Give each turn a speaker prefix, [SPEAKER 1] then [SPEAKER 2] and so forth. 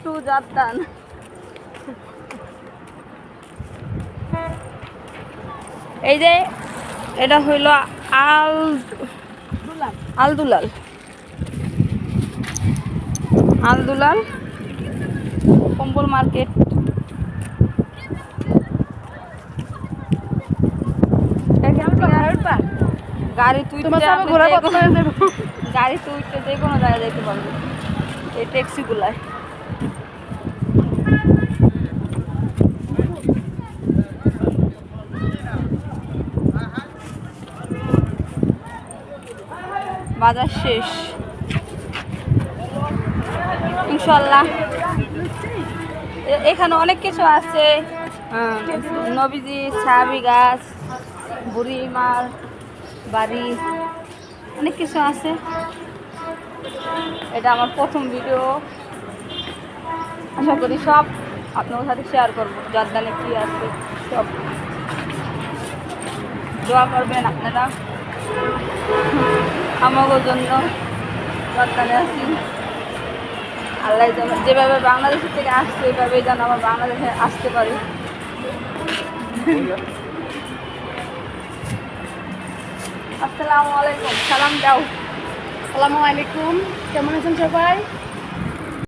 [SPEAKER 1] Two জাদ্দান। এই যে এটা হইল আলদুলাল আলদুলাল কম্বল মার্কেট। গাড়ি তুই গাড়ি তুইতে যে কোনো জায়গায় যেতে পারবি এই ট্যাক্সিগুলায়। বাজার শেষ ইনশাল্লাহ। এখানে অনেক কিছু আছে, নবীজি, সাহাবি গাছ, বুড়ি মার বাড়ি, অনেক কিছু আছে। এটা আমার প্রথম ভিডিও, আশা করি সব আপনাদের সাথে শেয়ার করবো। জাদ্দানে কি আছে সব দোয়া করবেন আপনারা আমাদের জন্য। জাদ্দানে আছি, আল্লাহ যেন যেভাবে বাংলাদেশের থেকে আসছে ওইভাবেই যেন আমার বাংলাদেশে আসতে পারি। আসসালামু আলাইকুম, সালাম দাও।
[SPEAKER 2] আসসালামু আলাইকুম, কেমন আছেন সবাই?